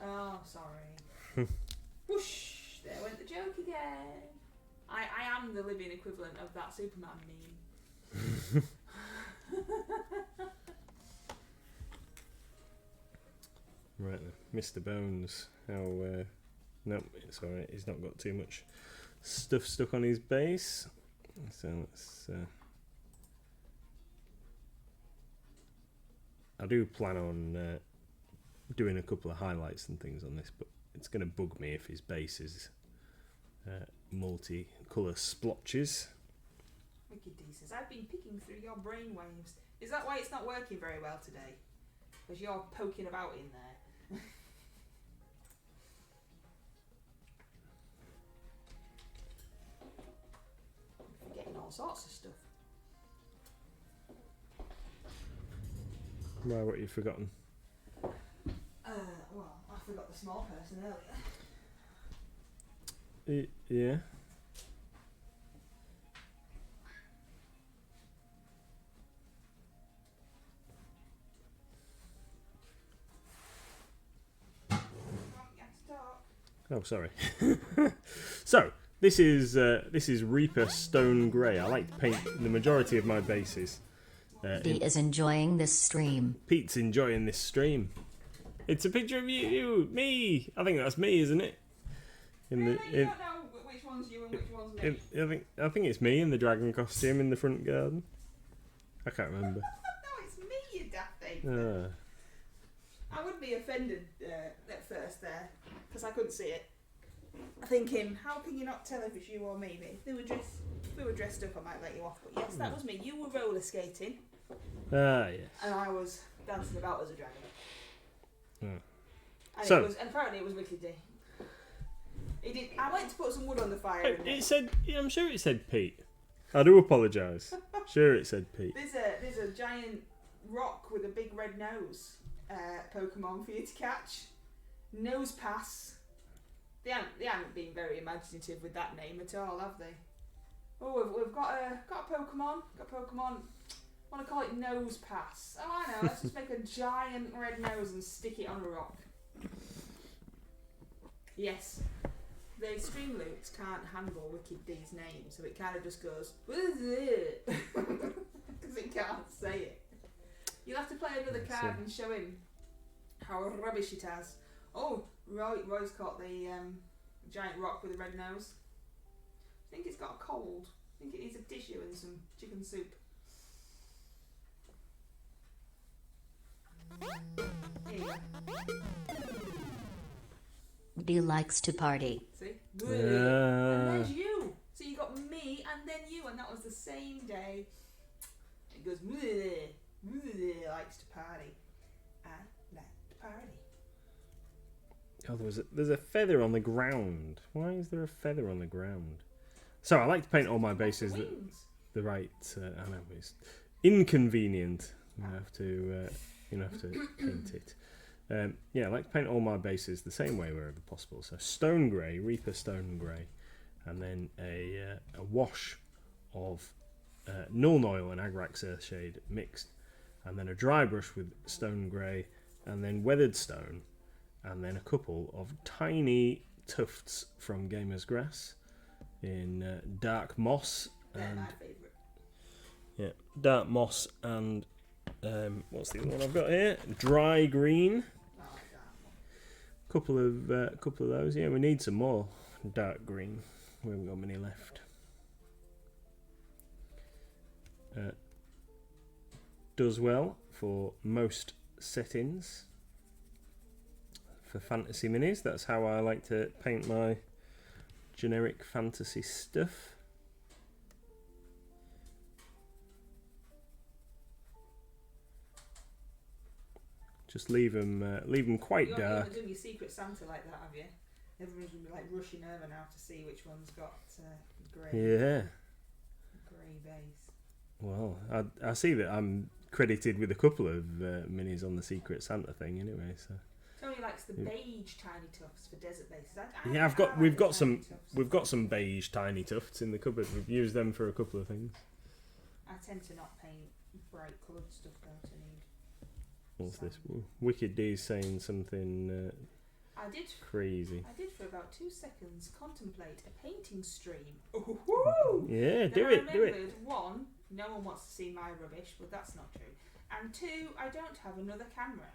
Oh, sorry. Whoosh! There went the joke again. I am the living equivalent of that Superman meme. Right then, Mr. Bones. How? No, it's alright. He's not got too much stuff stuck on his base. So let's. I do plan on doing a couple of highlights and things on this, but it's going to bug me if his base is multi-colour splotches. Wicked D says, I've been picking through your brainwaves. Is that why it's not working very well today? Because you're poking about in there. Forgetting all sorts of stuff. Why, what have you forgotten? Well, I forgot the small person earlier. Yeah. Oh, sorry. So this is Reaper Stone Grey. I like to paint the majority of my bases. Pete is enjoying this stream. Pete's enjoying this stream. It's a picture of you, me. I think that's me, isn't it? You don't know which one's you and which one's me. I think it's me in the dragon costume in the front garden. I can't remember. No, it's me, you daft ape. I would be offended at first there, because I couldn't see it. Thinking, how can you not tell if it's you or me? But if we were dressed up, I might let you off. But yes, that was me. You were roller skating. Yes. And I was dancing about as a dragon. And and apparently it was Wicked D. I went to put some wood on the fire. It said, I'm sure it said Pete. I do apologise. Sure, it said Pete. There's a giant rock with a big red nose Pokemon for you to catch. Nose Pass. They haven't been very imaginative with that name at all, have they? Oh, we've got a Pokemon. I want to call it Nose Pass. Oh, I know. Let's just make a giant red nose and stick it on a rock. Yes. The Streamloots can't handle Wicked D's name, so it kind of just goes, what is it? Because it can't say it. You'll have to play another card and show him how rubbish it has. Oh, Roy's caught the giant rock with a red nose. I think it's got a cold. I think it needs a tissue and some chicken soup. Here you go. D likes to party. See? And there's you. So you got me and then you, and that was the same day. It goes, likes to party. I like to party. Oh, there's a feather on the ground. Why is there a feather on the ground? So I like to paint all my bases the right. I know it's inconvenient. You have to paint it. I like to paint all my bases the same way wherever possible. So stone grey, Reaper stone grey, and then a wash of Nuln Oil and Agrax Earthshade mixed, and then a dry brush with stone grey, and then weathered stone, and then a couple of tiny tufts from Gamer's Grass in dark moss. They're my favourite. Yeah, dark moss and what's the other one I've got here? Dry green. I like that one. Couple of those. Yeah, we need some more dark green. We haven't got many left. Does well for most settings. For fantasy minis, that's how I like to paint my generic fantasy stuff. Just leave them quite dark. You haven't done your Secret Santa like that, have you? Everyone's gonna be like rushing over now to see which one's got grey. Yeah. Grey base. Well, I see that I'm credited with a couple of minis on the Secret Santa thing anyway. So. Tony likes the beige tiny tufts for desert bases. We've got some beige tiny tufts in the cupboard. We've used them for a couple of things. I tend to not paint bright coloured stuff though to need. What's this? Wicked D's saying something crazy. I did for about 2 seconds contemplate a painting stream. Ooh-hoo-hoo! Yeah, do it. One, no one wants to see my rubbish, but that's not true. And two, I don't have another camera.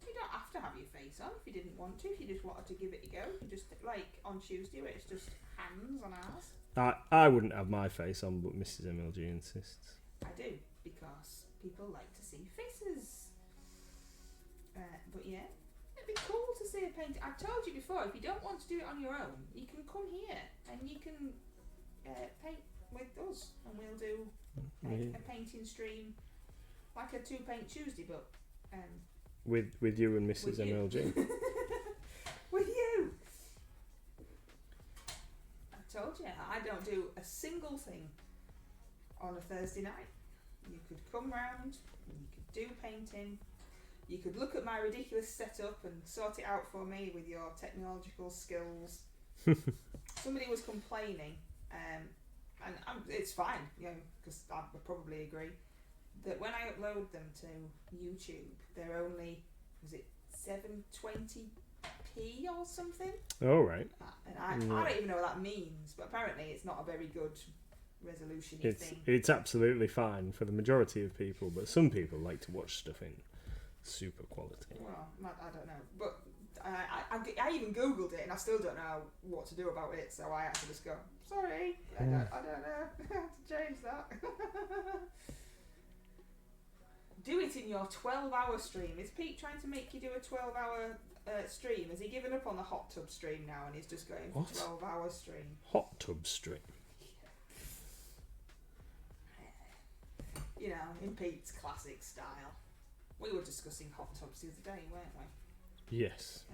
You don't have to have your face on if you didn't want to. If you just wanted to give it a go, you just like on Tuesday where it's just hands on ours. I wouldn't have my face on, but Mrs. MLG insists. I do, because people like to see faces. But yeah, it'd be cool to see a painting. I've told you before, if you don't want to do it on your own, you can come here and you can paint with us, and we'll do a painting stream, like a 2-paint Tuesday, but with you and Mrs. MLG. With you. I told you, I don't do a single thing on a Thursday night. You could come round, and you could do painting. You could look at my ridiculous setup and sort it out for me with your technological skills. Somebody was complaining, and it's fine, because I would probably agree, that when I upload them to YouTube, they're only, was it 720p or something? Oh, right. And I don't even know what that means, but apparently it's not a very good resolution thing. It's absolutely fine for the majority of people, but some people like to watch stuff in super quality. Well, I don't know, but I even googled it and I still don't know what to do about it, so I had to just go, sorry, I don't know, I have to change that. Do it in your 12-hour stream. Is Pete trying to make you do a 12-hour stream? Has he given up on the hot tub stream now and he's just going for 12-hour stream? Hot tub stream? You know, in Pete's classic style. We were discussing hot tubs the other day, weren't we? Yes.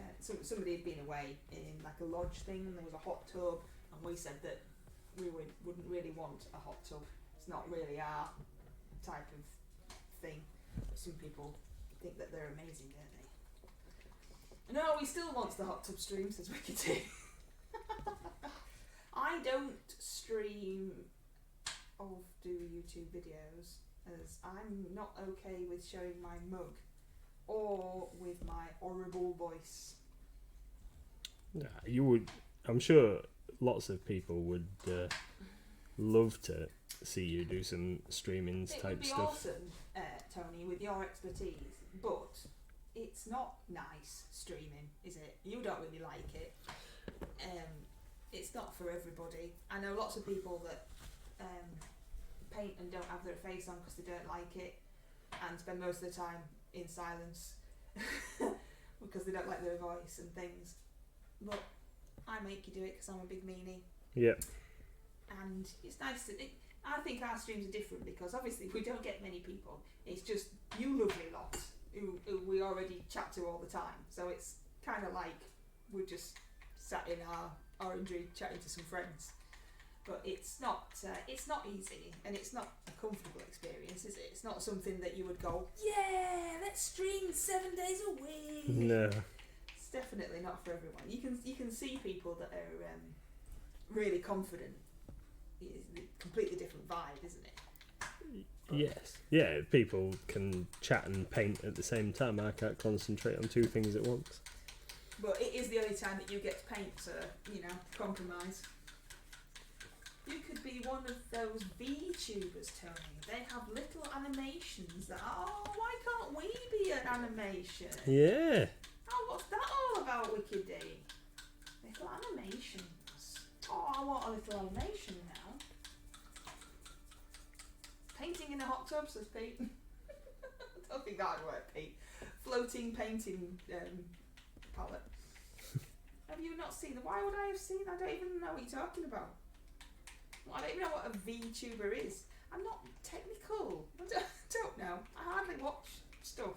Somebody had been away in like a lodge thing and there was a hot tub, and we said that we wouldn't really want a hot tub. It's not really our type of thing. But some people think that they're amazing, don't they? No, he still wants the hot tub stream, says Wicked T. I don't stream or do YouTube videos, as I'm not okay with showing my mug or with my horrible voice. Yeah, you would. I'm sure lots of people would love to see you do some streaming type stuff. It would be awesome, Tony, with your expertise, but it's not nice streaming, is it? You don't really like it. It's not for everybody. I know lots of people that paint and don't have their face on because they don't like it, and spend most of the time in silence because they don't like their voice and things. But I make you do it because I'm a big meanie. Yeah. And it's nice to. I think our streams are different because obviously we don't get many people. It's just you lovely lot who we already chat to all the time. So it's kind of like we're just sat in our orangery chatting to some friends. But it's not easy, and it's not a comfortable experience, is it? It's not something that you would go, yeah, let's stream 7 days a week. No. It's definitely not for everyone. You can see people that are really confident. It's a completely different vibe, isn't it? Yes. Yeah, people can chat and paint at the same time. I can't concentrate on two things at once. But it is the only time that you get to paint, so, compromise. You could be one of those VTubers, Tony. They have little animations that why can't we be an animation? Yeah. Oh, what's that all about, Wicked D? Little animations. Oh, I want a little animation now. Painting in a hot tub, says Pete. I don't think that would work, Pete. Floating painting palette. Have you not seen? Why would I have seen? I don't even know what you're talking about. I don't even know what a VTuber is. I'm not technical. I don't know. I hardly watch stuff.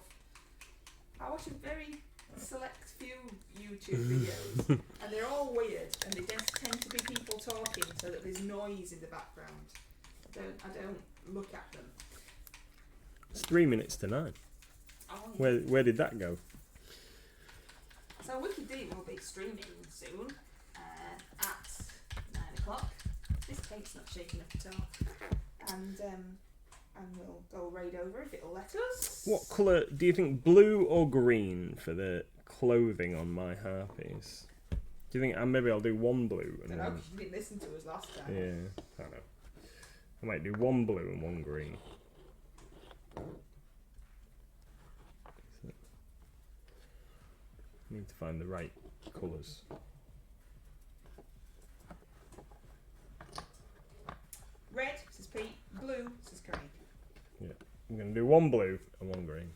I watch a very select few YouTube videos, and they're all weird, and they just tend to be people talking, so that there's noise in the background. I don't look at them. It's 3 minutes to 9. Oh, yeah. Where did that go? So Wicked D will be streaming soon at 9 o'clock. This paint's not shaking up at all. And we'll go raid over if it'll let us. What colour do you think, blue or green for the clothing on my Harpies? Do you think maybe I'll do one blue I don't know, because you didn't listen to us last time. Yeah, I don't know. I might do one blue and one green. Need to find the right colours. Red, says Pete. Blue, says Craig. Yeah, I'm going to do one blue and one green.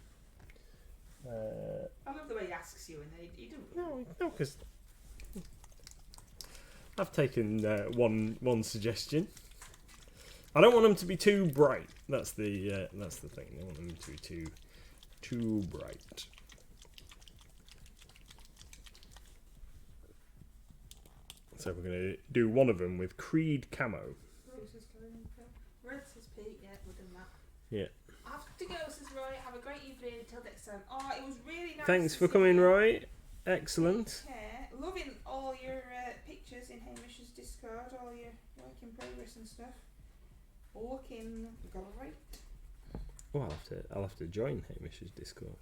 I love the way he asks you, and then you don't. No, because I've taken one suggestion. I don't want them to be too bright. That's the thing. I want them to be too bright. So we're going to do one of them with Creed camo. Red says Pete. Yeah, we've done that. Yeah. I have to go, says Roy. Have a great evening. Until next time. Oh, it was really nice. Thanks to for see coming, you. Roy. Excellent. Yeah, loving all your pictures in Hamish's Discord, all your work in progress and stuff. Looking great. Oh, I'll have to join Hamish's Discord.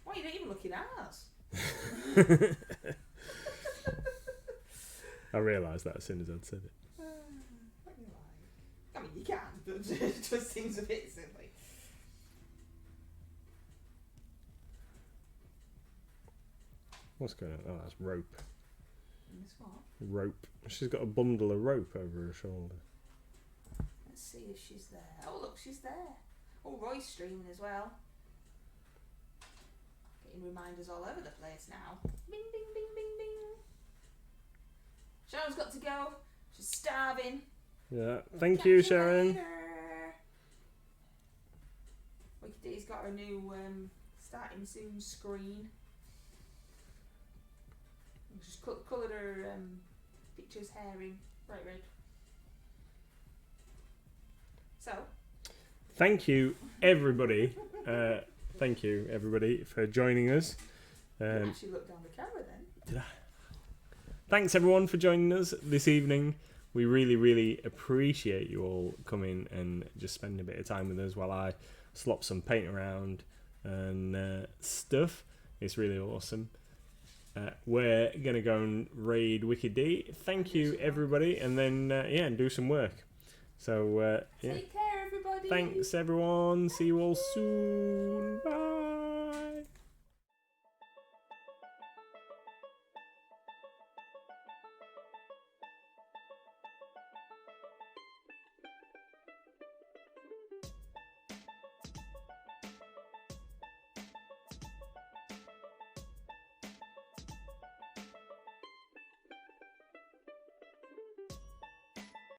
Why, you don't even look in ours? I realised that as soon as I'd said it. What do you like? I mean, you can, but it just seems a bit silly. What's going on? Oh, that's rope. Miss what? Rope. She's got a bundle of rope over her shoulder. Let's see if she's there. Oh, look, she's there. Oh, Roy's streaming as well. Getting reminders all over the place now. Bing, bing, bing, bing, bing. Sharon's got to go. She's starving. Yeah. Thank you, Sharon. Later. Wicked D's got her new starting soon screen. She's coloured her pictures hair in bright red. So. Thank you, everybody. Thank you, everybody, for joining us. You actually look down the camera then. Did I? Thanks, everyone, for joining us this evening. We really, really appreciate you all coming and just spending a bit of time with us while I slop some paint around and stuff. It's really awesome. We're going to go and raid Wicked D. Thank you, everybody, and then, and do some work. So, yeah. Take care, everybody. everybody. Thanks, everyone. See you all soon. Bye.